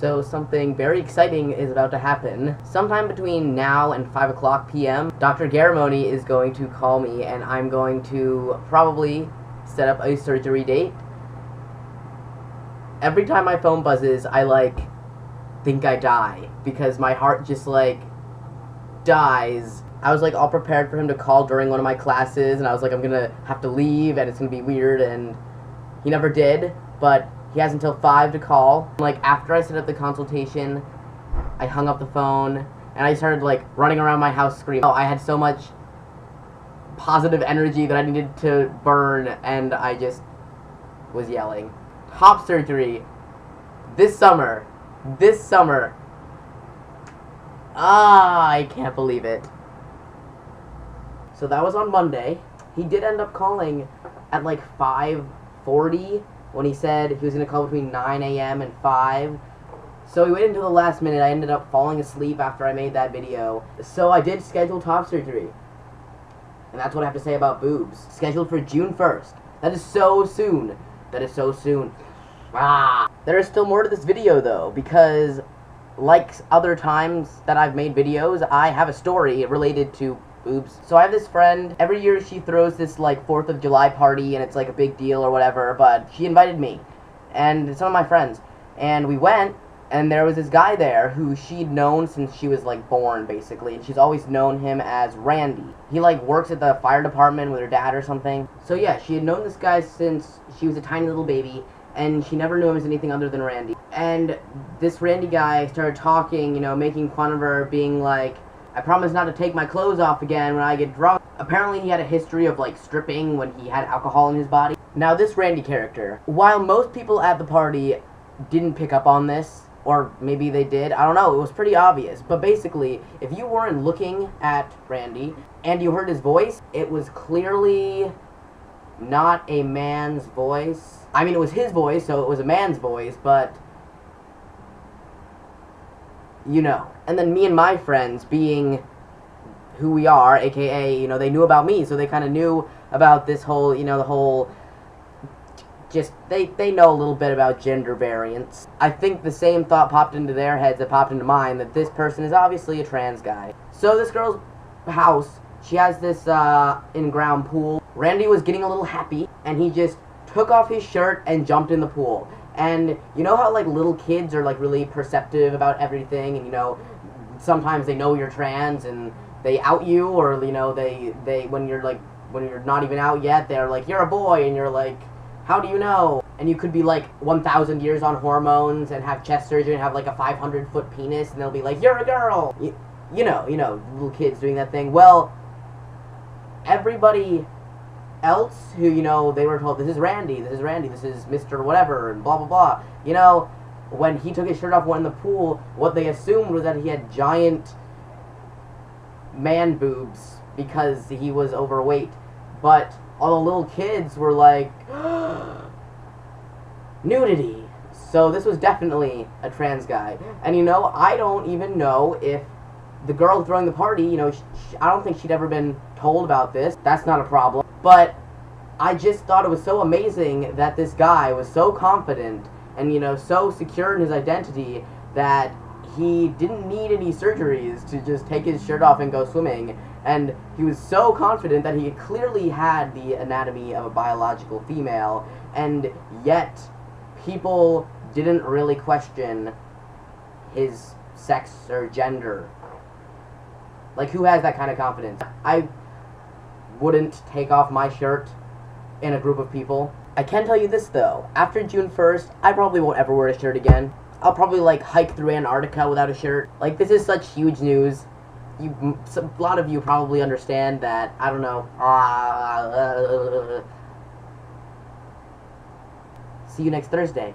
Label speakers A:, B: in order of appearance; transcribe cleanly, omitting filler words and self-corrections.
A: So something very exciting is about to happen. Sometime between now and 5 o'clock p.m., Dr. Garamoni is going to call me, and I'm going to probably set up a surgery date. Every time my phone buzzes, I, think I die, because my heart just, dies. I was, all prepared for him to call during one of my classes, and I was like, I'm gonna have to leave, and it's gonna be weird, and he never did, but he has until 5 to call. After I set up the consultation, I hung up the phone, and I started, running around my house screaming. I had so much positive energy that I needed to burn, and I just was yelling. Top surgery. This summer. I can't believe it. So that was on Monday. He did end up calling at 5:40 when he said he was going to call between 9 a.m. and 5. So we waited until the last minute. I ended up falling asleep after I made that video. So I did schedule top surgery. And that's what I have to say about boobs. Scheduled for June 1st. That is so soon. There is still more to this video though, because like other times that I've made videos, I have a story related to boobs. So I have this friend, every year she throws this 4th of July party, and it's a big deal or whatever, but she invited me and some of my friends, and we went, and there was this guy there who she'd known since she was born basically, and she's always known him as Randy. He works at the fire department with her dad or something. So yeah, she had known this guy since she was a tiny little baby, and she never knew him as anything other than Randy. And this Randy guy started talking, making fun of her, being like, I promise not to take my clothes off again when I get drunk. Apparently he had a history of stripping when he had alcohol in his body. Now this Randy character, while most people at the party didn't pick up on this, or maybe they did, I don't know, it was pretty obvious. But basically, if you weren't looking at Randy and you heard his voice, it was clearly not a man's voice. I mean, it was his voice, so it was a man's voice, but And then me and my friends, being who we are, aka, they knew about me, so they kind of knew about this whole, the whole, just, they know a little bit about gender variance. I think the same thought popped into their heads that popped into mine, that this person is obviously a trans guy. So this girl's house, she has this, in-ground pool. Randy was getting a little happy, and he just took off his shirt and jumped in the pool. And you know how little kids are really perceptive about everything, and sometimes they know you're trans and they out you, or they when you're not even out yet, they're like, you're a boy, and you're like, how do you know? And you could be 1,000 years on hormones and have chest surgery and have a 500-foot penis, and they'll be like, you're a girl. You know, little kids doing that thing. Well, everybody else who, they were told, this is Randy, this is Mr. whatever, and blah, blah, blah. When he took his shirt off, went in the pool, what they assumed was that he had giant man boobs because he was overweight. But all the little kids were like, nudity. So this was definitely a trans guy. And I don't even know if the girl throwing the party, I don't think she'd ever been told about this. That's not a problem. But I just thought it was so amazing that this guy was so confident and, so secure in his identity that he didn't need any surgeries to just take his shirt off and go swimming. And he was so confident that he clearly had the anatomy of a biological female, and yet people didn't really question his sex or gender. Who has that kind of confidence? I wouldn't take off my shirt in a group of people. I can tell you this though, after June 1st, I probably won't ever wear a shirt again. I'll probably hike through Antarctica without a shirt. This is such huge news. A lot of you probably understand that. I don't know. See you next Thursday.